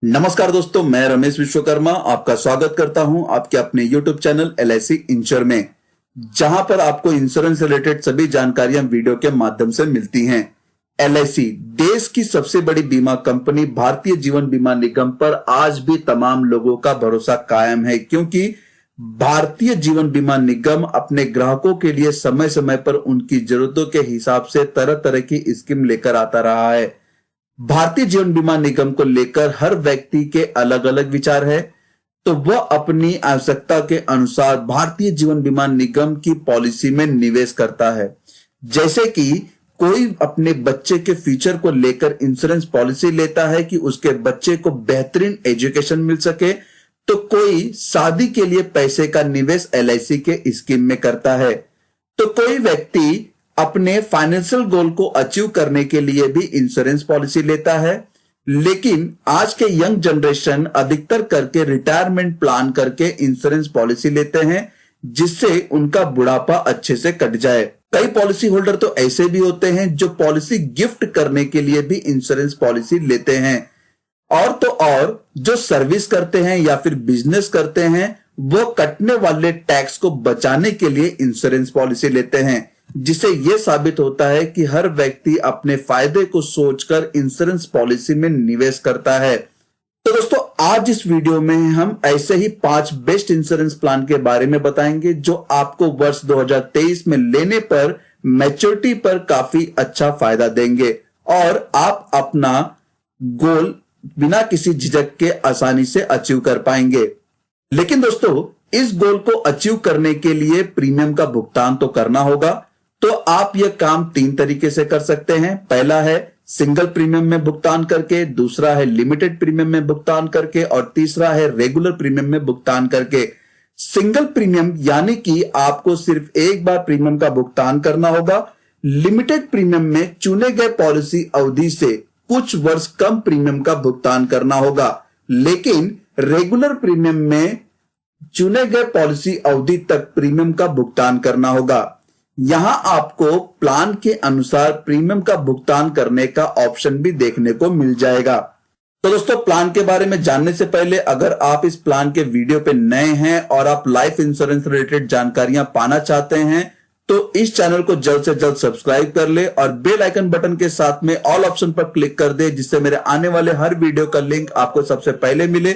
नमस्कार दोस्तों, मैं रमेश विश्वकर्मा आपका स्वागत करता हूं आपके अपने YouTube चैनल LIC इंश्योर में, जहां पर आपको इंश्योरेंस रिलेटेड सभी जानकारियां वीडियो के माध्यम से मिलती हैं। LIC देश की सबसे बड़ी बीमा कंपनी भारतीय जीवन बीमा निगम पर आज भी तमाम लोगों का भरोसा कायम है, क्योंकि भारतीय जीवन बीमा निगम अपने ग्राहकों के लिए समय समय पर उनकी जरूरतों के हिसाब से तरह तरह की स्कीम लेकर आता रहा है। भारतीय जीवन बीमा निगम को लेकर हर व्यक्ति के अलग अलग विचार है, तो वह अपनी आवश्यकता के अनुसार भारतीय जीवन बीमा निगम की पॉलिसी में निवेश करता है। जैसे कि कोई अपने बच्चे के फ्यूचर को लेकर इंश्योरेंस पॉलिसी लेता है कि उसके बच्चे को बेहतरीन एजुकेशन मिल सके, तो कोई शादी के लिए पैसे का निवेश LIC के स्कीम में करता है, तो कोई व्यक्ति अपने फाइनेंशियल गोल को अचीव करने के लिए भी इंश्योरेंस पॉलिसी लेता है। लेकिन आज के यंग जनरेशन अधिकतर करके रिटायरमेंट प्लान करके इंश्योरेंस पॉलिसी लेते हैं, जिससे उनका बुढ़ापा अच्छे से कट जाए। कई पॉलिसी होल्डर तो ऐसे भी होते हैं जो पॉलिसी गिफ्ट करने के लिए भी इंश्योरेंस पॉलिसी लेते हैं, और तो और जो सर्विस करते हैं या फिर बिजनेस करते हैं, वो कटने वाले टैक्स को बचाने के लिए इंश्योरेंस पॉलिसी लेते हैं, जिससे यह साबित होता है कि हर व्यक्ति अपने फायदे को सोचकर इंश्योरेंस पॉलिसी में निवेश करता है। तो दोस्तों, आज इस वीडियो में हम ऐसे ही 5 बेस्ट इंश्योरेंस प्लान के बारे में बताएंगे जो आपको वर्ष 2023 में लेने पर मैच्योरिटी पर काफी अच्छा फायदा देंगे और आप अपना गोल बिना किसी झिझक के आसानी से अचीव कर पाएंगे। लेकिन दोस्तों, इस गोल को अचीव करने के लिए प्रीमियम का भुगतान तो करना होगा। तो आप यह काम 3 तरीके से कर सकते हैं। पहला है सिंगल प्रीमियम में भुगतान करके, दूसरा है लिमिटेड प्रीमियम में भुगतान करके, और तीसरा है रेगुलर प्रीमियम में भुगतान करके। सिंगल प्रीमियम यानी कि आपको सिर्फ एक बार प्रीमियम का भुगतान करना होगा। लिमिटेड प्रीमियम में चुने गए पॉलिसी अवधि से कुछ वर्ष कम प्रीमियम का भुगतान करना होगा, लेकिन रेगुलर प्रीमियम में चुने गए पॉलिसी अवधि तक प्रीमियम का भुगतान करना होगा। यहां आपको प्लान के अनुसार प्रीमियम का भुगतान करने का ऑप्शन भी देखने को मिल जाएगा। तो दोस्तों, प्लान के बारे में जानने से पहले अगर आप इस प्लान के वीडियो पे नए हैं और आप लाइफ इंश्योरेंस रिलेटेड जानकारियां पाना चाहते हैं, तो इस चैनल को जल्द से जल्द सब्सक्राइब कर ले और बेल आइकन बटन के साथ में ऑल ऑप्शन पर क्लिक कर दे, जिससे मेरे आने वाले हर वीडियो का लिंक आपको सबसे पहले मिले।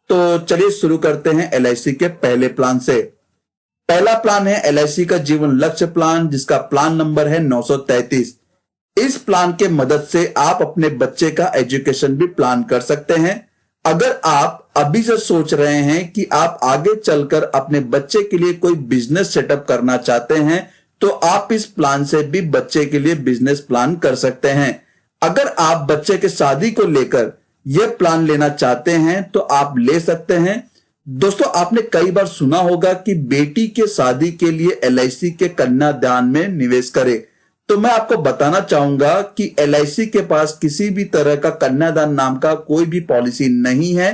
तो चलिए शुरू करते हैं LIC के पहले प्लान से। पहला प्लान है LIC का जीवन लक्ष्य प्लान, जिसका प्लान नंबर है 933। इस प्लान के मदद से आप अपने बच्चे का एजुकेशन भी प्लान कर सकते हैं। अगर आप अभी से सोच रहे हैं कि आप आगे चलकर अपने बच्चे के लिए कोई बिजनेस सेटअप करना चाहते हैं, तो आप इस प्लान से भी बच्चे के लिए बिजनेस प्लान कर सकते हैं। अगर आप बच्चे के शादी को लेकर यह प्लान लेना चाहते हैं तो आप ले सकते हैं। दोस्तों, आपने कई बार सुना होगा कि बेटी के शादी के लिए LIC के कन्यादान में निवेश करें, तो मैं आपको बताना चाहूंगा कि LIC के पास किसी भी तरह का कन्यादान नाम का कोई भी पॉलिसी नहीं है।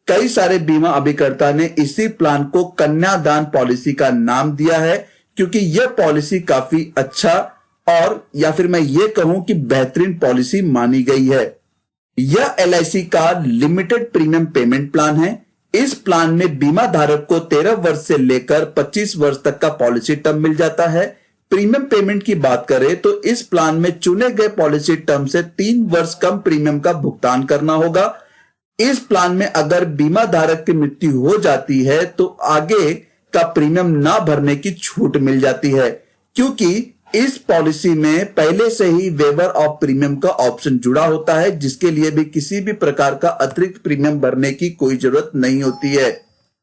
कई सारे बीमा अभिकर्ता ने इसी प्लान को कन्यादान पॉलिसी का नाम दिया है, क्योंकि यह पॉलिसी काफी अच्छा और या फिर मैं ये कहूं कि बेहतरीन पॉलिसी मानी गई है। यह LIC का लिमिटेड प्रीमियम पेमेंट प्लान है। इस प्लान में बीमा धारक को 13 वर्ष से लेकर 25 वर्ष तक का पॉलिसी टर्म मिल जाता है। प्रीमियम पेमेंट की बात करें तो इस प्लान में चुने गए पॉलिसी टर्म से 3 वर्ष कम प्रीमियम का भुगतान करना होगा। इस प्लान में अगर बीमा धारक की मृत्यु हो जाती है तो आगे का प्रीमियम ना भरने की छूट मिल जाती है, क्योंकि इस पॉलिसी में पहले से ही वेवर ऑफ प्रीमियम का ऑप्शन जुड़ा होता है, जिसके लिए भी किसी भी प्रकार का अतिरिक्त प्रीमियम भरने की कोई जरूरत नहीं होती है।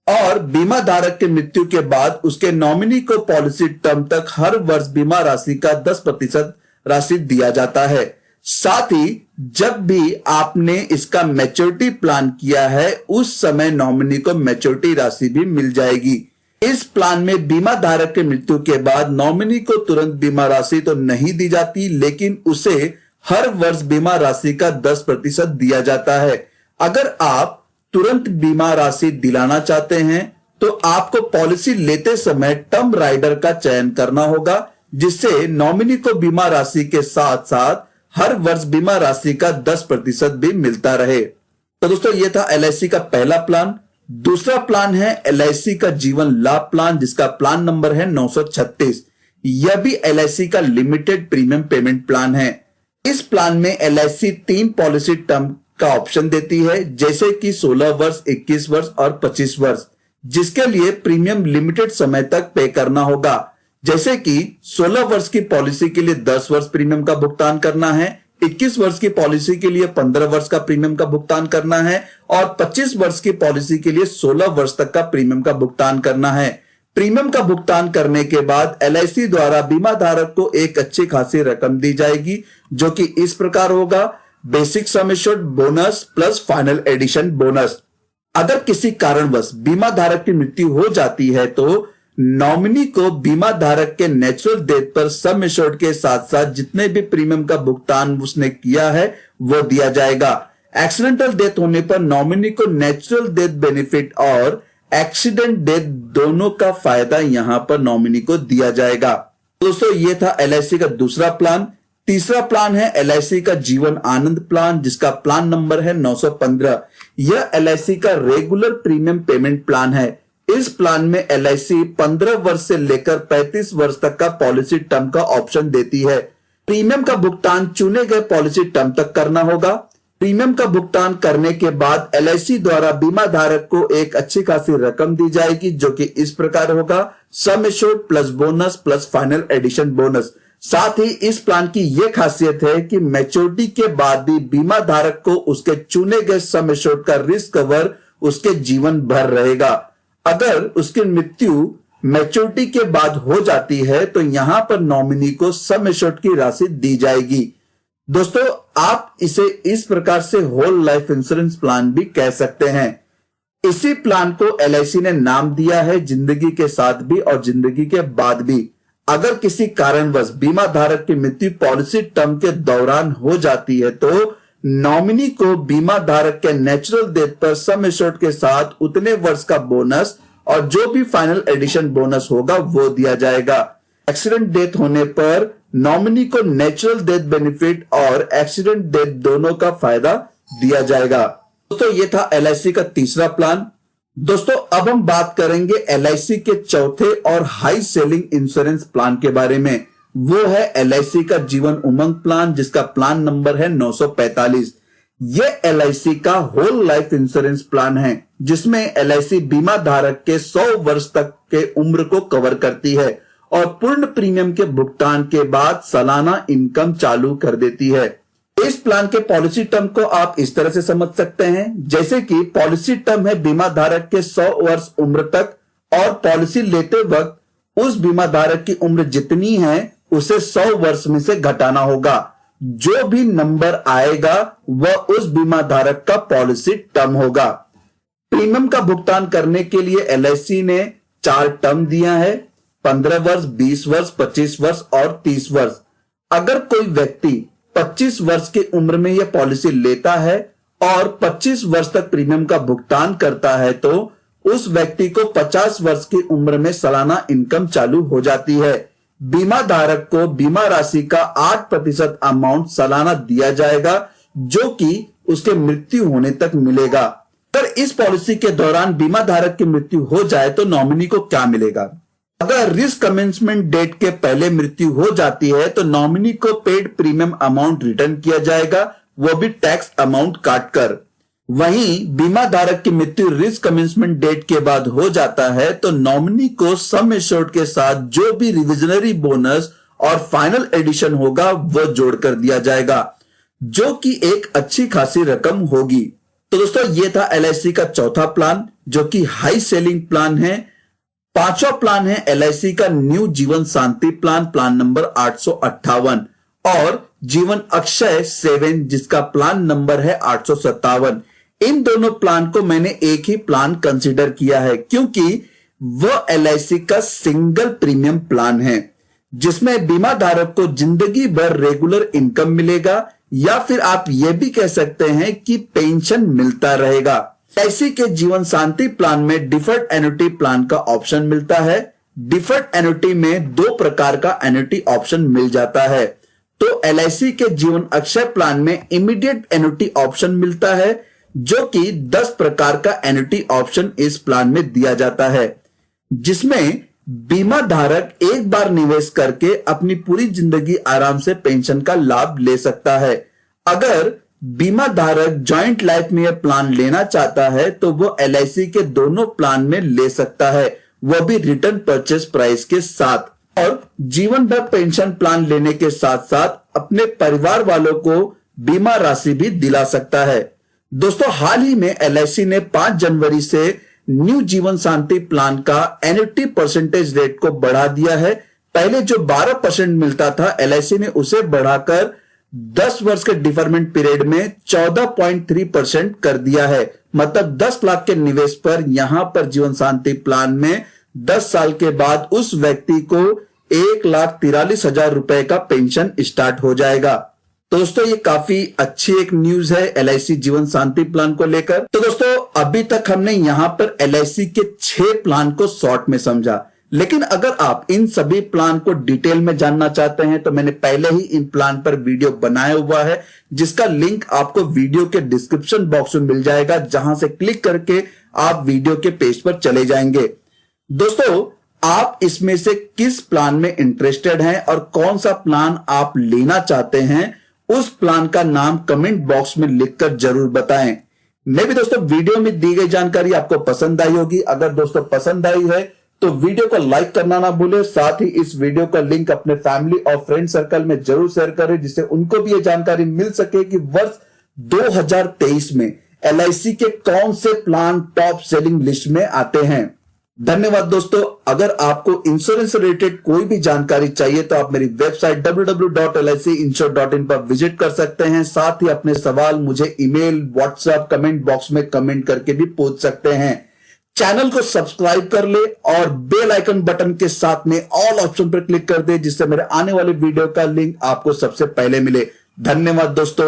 और बीमा धारक की मृत्यु के बाद उसके नॉमिनी को पॉलिसी टर्म तक हर वर्ष बीमा राशि का 10% राशि दिया जाता है। साथ ही जब भी आपने इसका मैच्योरिटी प्लान किया है, उस समय नॉमिनी को मैच्योरिटी राशि भी मिल जाएगी। इस प्लान में बीमा धारक की मृत्यु के बाद नॉमिनी को तुरंत बीमा राशि तो नहीं दी जाती, लेकिन उसे हर वर्ष बीमा राशि का 10% दिया जाता है। अगर आप तुरंत बीमा राशि दिलाना चाहते हैं तो आपको पॉलिसी लेते समय टर्म राइडर का चयन करना होगा, जिससे नॉमिनी को बीमा राशि के साथ साथ हर वर्ष बीमा राशि का 10% भी मिलता रहे। तो दोस्तों ये था LIC का पहला प्लान। दूसरा प्लान है LIC का जीवन लाभ प्लान, जिसका प्लान नंबर है 936। यह भी LIC का लिमिटेड प्रीमियम पेमेंट प्लान है। इस प्लान में LIC 3 पॉलिसी टर्म का ऑप्शन देती है, जैसे कि 16 वर्ष, 21 वर्ष और 25 वर्ष, जिसके लिए प्रीमियम लिमिटेड समय तक पे करना होगा। जैसे कि 16 वर्ष की पॉलिसी के लिए 10 वर्ष प्रीमियम का भुगतान करना है, 21 वर्ष की पॉलिसी के लिए 15 वर्ष का प्रीमियम का भुगतान करना है और 25 वर्ष की पॉलिसी के लिए 16 वर्ष तक का प्रीमियम का भुगतान करना है। प्रीमियम का भुगतान करने के बाद LIC द्वारा बीमा धारक को एक अच्छी खासी रकम दी जाएगी, जो कि इस प्रकार होगा: basic sum assured bonus plus final addition bonus. अगर किसी कारणवश बीमा धारक की मृत्यु हो जाती है तो नॉमिनी को बीमा धारक के नेचुरल डेथ पर सम एश्योर्ड के साथ साथ जितने भी प्रीमियम का भुगतान उसने किया है वो दिया जाएगा। एक्सीडेंटल डेथ होने पर नॉमिनी को नेचुरल डेथ बेनिफिट और एक्सीडेंट डेथ दोनों का फायदा यहां पर नॉमिनी को दिया जाएगा। दोस्तों ये था LIC का दूसरा प्लान। तीसरा प्लान है LIC का जीवन आनंद प्लान, जिसका प्लान नंबर है 915। यह LIC का रेगुलर प्रीमियम पेमेंट प्लान है। इस प्लान में LIC 15 वर्ष से लेकर 35 वर्ष तक का पॉलिसी टर्म का ऑप्शन देती है। प्रीमियम का भुगतान चुने गए पॉलिसी टर्म तक करना होगा। प्रीमियम का भुगतान करने के बाद LIC द्वारा बीमा धारक को एक अच्छी खासी रकम दी जाएगी, जो कि इस प्रकार होगा: sum assured plus bonus plus final addition bonus. साथ ही इस प्लान की यह खासियत है कि मैच्योरिटी के बाद भी बीमा धारक को उसके चुने गए सम एश्योर्ड का रिस्क कवर उसके जीवन भर रहेगा। अगर उसकी मृत्यु मैच्योरिटी के बाद हो जाती है तो यहां पर नॉमिनी को सम एश्योर्ड की राशि दी जाएगी। दोस्तों आप इसे इस प्रकार से होल लाइफ इंश्योरेंस प्लान भी कह सकते हैं। इसी प्लान को LIC ने नाम दिया है जिंदगी के साथ भी और जिंदगी के बाद भी। अगर किसी कारणवश बीमा धारक की मृत्यु पॉलिसी टर्म के दौरान हो जाती है तो नॉमिनी को बीमा धारक के नेचुरल डेथ पर सम एश्योर्ड के साथ उतने वर्ष का बोनस और जो भी फाइनल एडिशन बोनस होगा वो दिया जाएगा। एक्सीडेंट डेथ होने पर नॉमिनी को नेचुरल डेथ बेनिफिट और एक्सीडेंट डेथ दोनों का फायदा दिया जाएगा। दोस्तों ये था LIC का तीसरा प्लान। दोस्तों अब हम बात करेंगे LIC के चौथे और हाई सेलिंग इंश्योरेंस प्लान के बारे में। वो है LIC का जीवन उमंग प्लान, जिसका प्लान नंबर है 945। यह LIC का होल लाइफ इंश्योरेंस प्लान है, जिसमें LIC बीमा धारक के 100 वर्ष तक के उम्र को कवर करती है और पूर्ण प्रीमियम के भुगतान के बाद सालाना इनकम चालू कर देती है। इस प्लान के पॉलिसी टर्म को आप इस तरह से समझ सकते हैं, जैसे कि पॉलिसी टर्म है बीमा धारक के 100 वर्ष उम्र तक और पॉलिसी लेते वक्त उस बीमा धारक की उम्र जितनी है उसे 100 वर्ष में से घटाना होगा। जो भी नंबर आएगा वह उस बीमा धारक का पॉलिसी टर्म होगा। प्रीमियम का भुगतान करने के लिए LIC ने 4 टर्म दिया है: 15 वर्ष, 20 वर्ष, 25 वर्ष और 30 वर्ष। अगर कोई व्यक्ति 25 वर्ष की उम्र में यह पॉलिसी लेता है और 25 वर्ष तक प्रीमियम का भुगतान करता है तो उस व्यक्ति को 50 वर्ष की उम्र में सालाना इनकम चालू हो जाती है। बीमा धारक को बीमा राशि का 8% अमाउंट सालाना दिया जाएगा, जो कि उसके मृत्यु होने तक मिलेगा। अगर इस पॉलिसी के दौरान बीमा धारक की मृत्यु हो जाए तो नॉमिनी को क्या मिलेगा? अगर रिस्क कमेंसमेंट डेट के पहले मृत्यु हो जाती है तो नॉमिनी को पेड प्रीमियम अमाउंट रिटर्न किया जाएगा, वो भी टैक्स अमाउंट काटकर। वहीं बीमा धारक की मृत्यु रिस्क कमेंसमेंट डेट के बाद हो जाता है तो नॉमिनी को सम एश्योर्ड के साथ जो भी रिविजनरी बोनस और फाइनल एडिशन होगा वो जोड़कर दिया जाएगा, जो कि एक अच्छी खासी रकम होगी। तो दोस्तों ये था LIC का चौथा प्लान, जो कि हाई सेलिंग प्लान है। पांचवा प्लान है LIC का न्यू जीवन शांति प्लान, प्लान नंबर 858 और जीवन अक्षय 7, जिसका प्लान नंबर है 857। इन दोनों प्लान को मैंने एक ही प्लान कंसीडर किया है, क्योंकि वह LIC का सिंगल प्रीमियम प्लान है, जिसमें बीमा धारक को जिंदगी भर रेगुलर इनकम मिलेगा, या फिर आप यह भी कह सकते हैं कि पेंशन मिलता रहेगा। LIC के जीवन शांति प्लान में डिफर्ड एन्युटी प्लान का ऑप्शन मिलता है। डिफर्ड एन्युटी में 2 प्रकार का एन्युटी ऑप्शन मिल जाता है। तो LIC के जीवन अक्षय प्लान में इमीडिएट एन्युटी ऑप्शन मिलता है, जो कि 10 प्रकार का एन्युटी ऑप्शन इस प्लान में दिया जाता है, जिसमें बीमा धारक एक बार निवेश करके अपनी पूरी जिंदगी आराम से पेंशन का लाभ ले सकता है। अगर बीमा धारक जॉइंट लाइफ में यह प्लान लेना चाहता है तो वो LIC के दोनों प्लान में ले सकता है, वो भी रिटर्न परचेस प्राइस के साथ, और जीवन भर पेंशन प्लान लेने के साथ साथ अपने परिवार वालों को बीमा राशि भी दिला सकता है। दोस्तों, हाल ही में LIC ने 5 जनवरी से न्यू जीवन शांति प्लान का एन्युटी परसेंटेज रेट को बढ़ा दिया है। पहले जो 12% मिलता था, LIC ने उसे बढ़ाकर 10 वर्ष के डिफरमेंट पीरियड में 14.3% कर दिया है। मतलब 10 लाख के निवेश पर यहां पर जीवन शांति प्लान में 10 साल के बाद उस व्यक्ति को 1,43,000 रुपए का पेंशन स्टार्ट हो जाएगा। दोस्तों, ये काफी अच्छी एक न्यूज है LIC जीवन शांति प्लान को लेकर। तो दोस्तों, अभी तक हमने यहां पर LIC के 6 प्लान को शॉर्ट में समझा, लेकिन अगर आप इन सभी प्लान को डिटेल में जानना चाहते हैं तो मैंने पहले ही इन प्लान पर वीडियो बनाया हुआ है, जिसका लिंक आपको वीडियो के डिस्क्रिप्शन बॉक्स में मिल जाएगा, जहां से क्लिक करके आप वीडियो के पेज पर चले जाएंगे। दोस्तों, आप इसमें से किस प्लान में इंटरेस्टेड हैं और कौन सा प्लान आप लेना चाहते हैं, उस प्लान का नाम कमेंट बॉक्स में लिखकर जरूर बताएं। मैं भी दोस्तों वीडियो में दी गई जानकारी आपको पसंद आई होगी। अगर दोस्तों पसंद आई है तो वीडियो को लाइक करना ना भूलें, साथ ही इस वीडियो का लिंक अपने फैमिली और फ्रेंड सर्कल में जरूर शेयर करें, जिससे उनको भी ये जानकारी मिल सके कि वर्ष 2023 में LIC के कौन से प्लान टॉप सेलिंग लिस्ट में आते हैं। धन्यवाद दोस्तों। अगर आपको इंश्योरेंस रिलेटेड कोई भी जानकारी चाहिए तो आप मेरी वेबसाइट www.licinsure.in पर विजिट कर सकते हैं। साथ ही अपने सवाल मुझे ईमेल, व्हाट्सएप, कमेंट बॉक्स में कमेंट करके भी पूछ सकते हैं। चैनल को सब्सक्राइब कर ले और बेल आइकन बटन के साथ में ऑल ऑप्शन पर क्लिक कर दे, जिससे मेरे आने वाले वीडियो का लिंक आपको सबसे पहले मिले। धन्यवाद दोस्तों।